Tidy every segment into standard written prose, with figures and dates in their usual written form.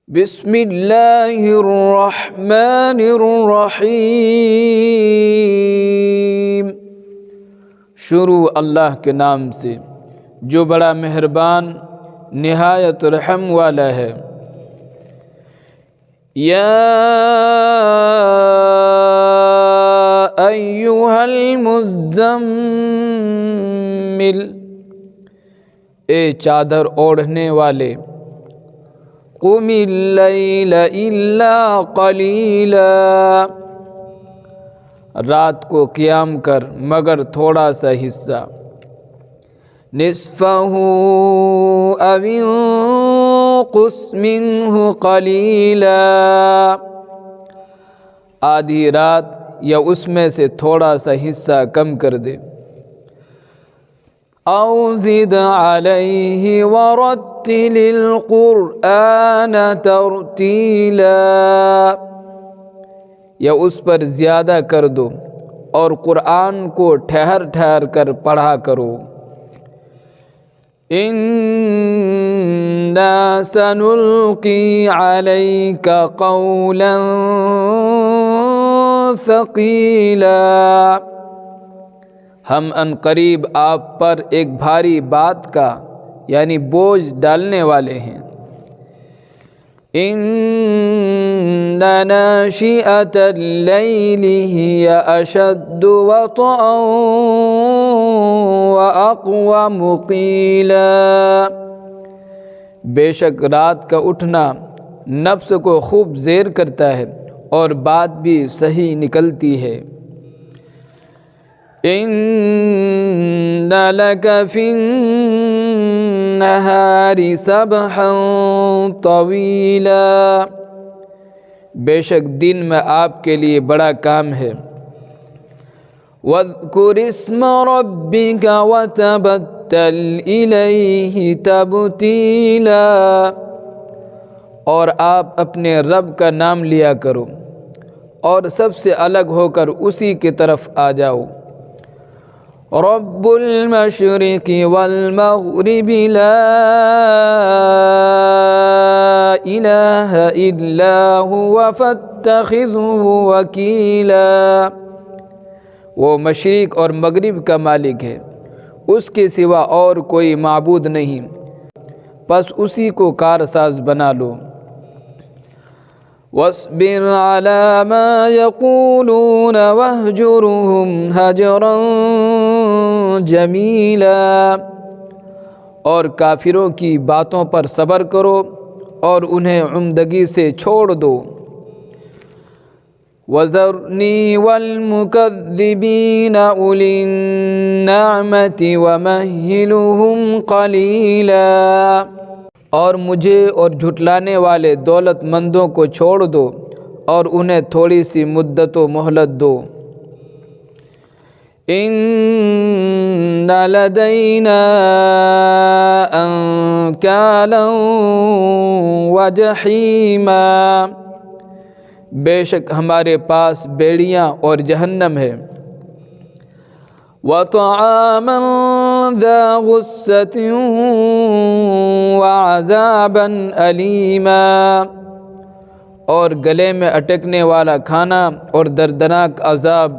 بسم اللہ الرحمن الرحیم۔ شروع اللہ کے نام سے جو بڑا مہربان نہایت رحم والا ہے۔ یا ایھا المزمل، اے چادر اوڑھنے والے، قم اللیل الا قلیلا، رات کو قیام کر مگر تھوڑا سا حصہ، نصفہ او انقص منہ قلیلا، آدھی رات یا اس میں سے تھوڑا سا حصہ کم کر دے، او زد علیہ ورتل القرآن ترتیلا، یا اس پر زیادہ کر دو اور قرآن کو ٹھہر ٹھہر کر پڑھا کرو۔ انا سنلقی علیک قولا ثقیلا، ہم ان قریب آپ پر ایک بھاری بات کا یعنی بوجھ ڈالنے والے ہیں۔ ان ناشئۃ اللیل ہی اشد وطئا واقوم قیلا، بے شک رات کا اٹھنا نفس کو خوب زیر کرتا ہے اور بات بھی صحیح نکلتی ہے۔ ان لک فی النہار سبحا طویلا، بے شک دن میں آپ کے لیے بڑا کام ہے۔ واذکر اسم ربک وتبتل الیہ تبتیلا، اور آپ اپنے رب کا نام لیا کرو اور سب سے الگ ہو کر اسی کی طرف آ جاؤ۔ رب المشرق والمغرب لا الہ الا هو فاتخذہ وکیلا، وہ مشرق اور مغرب کا مالک ہے، اس کے سوا اور کوئی معبود نہیں، پس اسی کو کارساز بنا لو۔ واصبر علی ما یقولون واہجرہم ہجرا جمیلا، اور کافروں کی باتوں پر صبر کرو اور انہیں عمدگی سے چھوڑ دو۔ وذرنی والمکذبین اولی النعمۃ ومہلہم قلیلا، اور مجھے اور جھٹلانے والے دولت مندوں کو چھوڑ دو اور انہیں تھوڑی سی مدت و مہلت دو۔ ان لدینا انکالا وجحیما، بے شک ہمارے پاس بیڑیاں اور جہنم ہے۔ وطعاما ذا غصۃ وعذابا الیما، اور گلے میں اٹکنے والا کھانا اور دردناک عذاب۔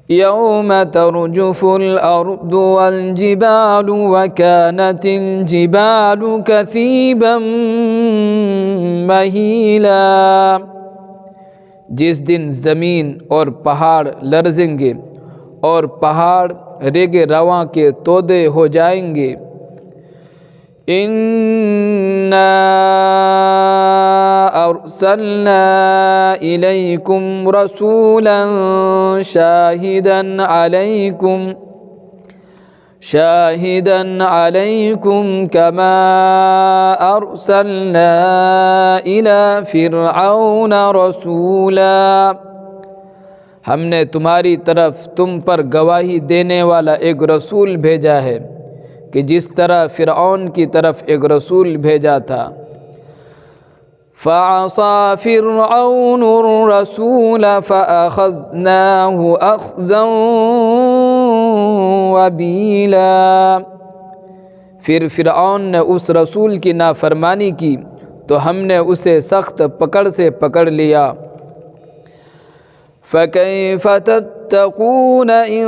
یوم ترجف الارض والجبال وکانت الجبال کثیبا مہیلا، جس دن زمین اور پہاڑ لرزیں گے اور پہاڑ ریگ رواں کے تودے ہو جائیں گے۔ انا ارسلنا الیکم رسولا شاہدا علیکم کما ارسلنا الی فرعون رسولا، ہم نے تمہاری طرف تم پر گواہی دینے والا ایک رسول بھیجا ہے کہ جس طرح فرعون کی طرف ایک رسول بھیجا تھا۔ فعصى فرعون الرسول فأخذناه أخذا وبیلا، پھر فرعون نے اس رسول کی نافرمانی کی تو ہم نے اسے سخت پکڑ سے پکڑ لیا۔ فَكَيْفَ تَتَّقُونَ إِن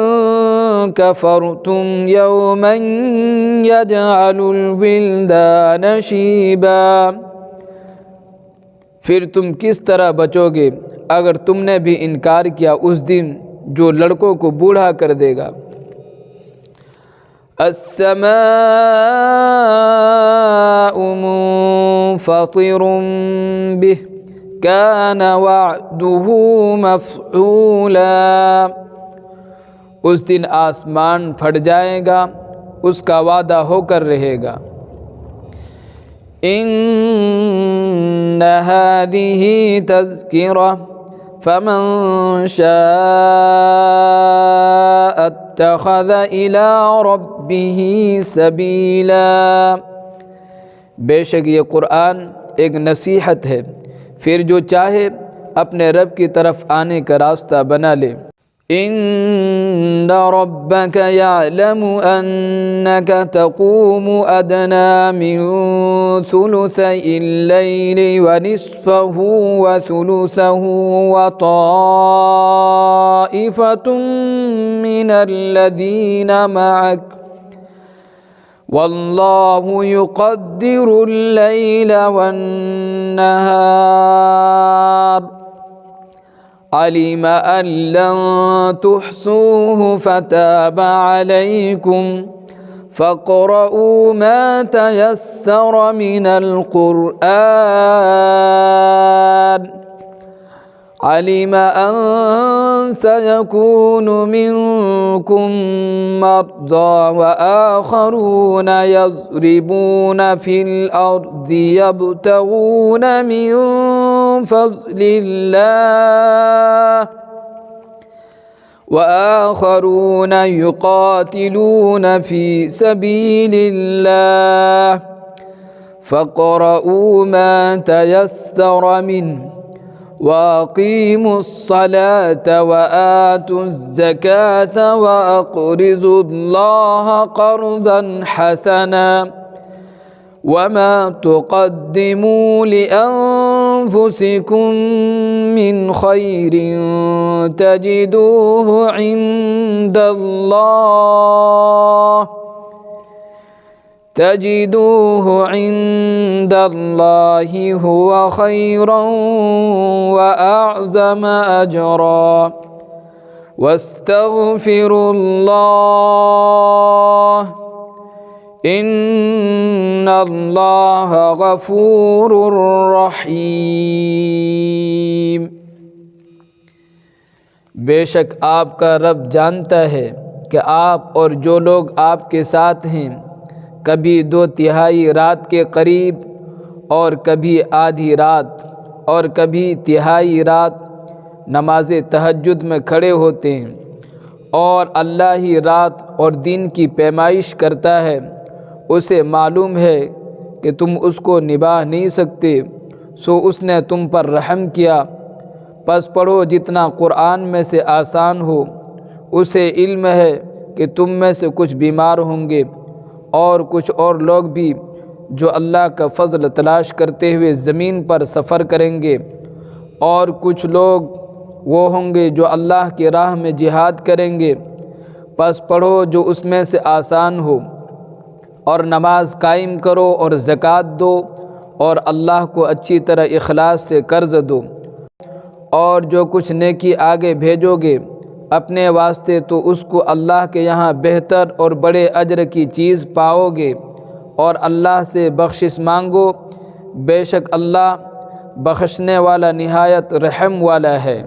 كَفَرْتُمْ يَوْمًا يَجْعَلُ الْوِلْدَانَ شِيبًا، پھر تم کس طرح بچو گے اگر تم نے بھی انکار کیا اس دن جو لڑکوں کو بوڑھا کر دے گا۔ السماء منفطر به كان وعده مفعولا، اس دن آسمان پھٹ جائے گا، اس کا وعدہ ہو کر رہے گا۔ ان هذه تذکرہ فمن شاء اتخذ الى ربه سبیلا، بے شک یہ قرآن ایک نصیحت ہے، پھر جو چاہے اپنے رب کی طرف آنے کا راستہ بنا لے۔ ان ربك يعلم انك تقوم ادنى من ثلثي الليل ونصفه وثلثه وطائفة من الذين معك والله يقدر الليل والنهار علم أن لن تحصوه فتاب عليكم فاقرؤوا ما تيسر من القرآن علم أن سيكون منكم مرضى وآخرون يضربون في الأرض يبتغون من فضل الله وآخرون يقاتلون في سبيل الله فاقرؤوا ما تيسر منه وَأَقِيمُوا الصَّلَاةَ وَآتُوا الزَّكَاةَ وَأَقْرِضُوا اللَّهَ قَرْضًا حَسَنًا وَمَا تُقَدِّمُوا لِأَنفُسِكُم مِّنْ خَيْرٍ تَجِدُوهُ عِندَ اللَّهِ هُوَ خَيْرًا وَأَعْظَمَ أَجْرًا وَاسْتَغْفِرُوا اللَّهَ إِنَّ اللَّهَ غَفُورٌ رَحِيمٌ، بے شک آپ کا رب جانتا ہے کہ آپ اور جو لوگ آپ کے ساتھ ہیں کبھی 2/3 رات کے قریب اور کبھی آدھی رات اور کبھی 1/3 رات نماز تہجد میں کھڑے ہوتے ہیں، اور اللہ ہی رات اور دن کی پیمائش کرتا ہے، اسے معلوم ہے کہ تم اس کو نبھا نہیں سکتے، سو اس نے تم پر رحم کیا، پس پڑھو جتنا قرآن میں سے آسان ہو، اسے علم ہے کہ تم میں سے کچھ بیمار ہوں گے اور کچھ اور لوگ بھی جو اللہ کا فضل تلاش کرتے ہوئے زمین پر سفر کریں گے، اور کچھ لوگ وہ ہوں گے جو اللہ کی راہ میں جہاد کریں گے، پس پڑھو جو اس میں سے آسان ہو، اور نماز قائم کرو اور زکوٰۃ دو، اور اللہ کو اچھی طرح اخلاص سے قرض دو، اور جو کچھ نیکی آگے بھیجو گے اپنے واسطے تو اس کو اللہ کے یہاں بہتر اور بڑے اجر کی چیز پاؤ گے، اور اللہ سے بخشش مانگو، بے شک اللہ بخشنے والا نہایت رحم والا ہے۔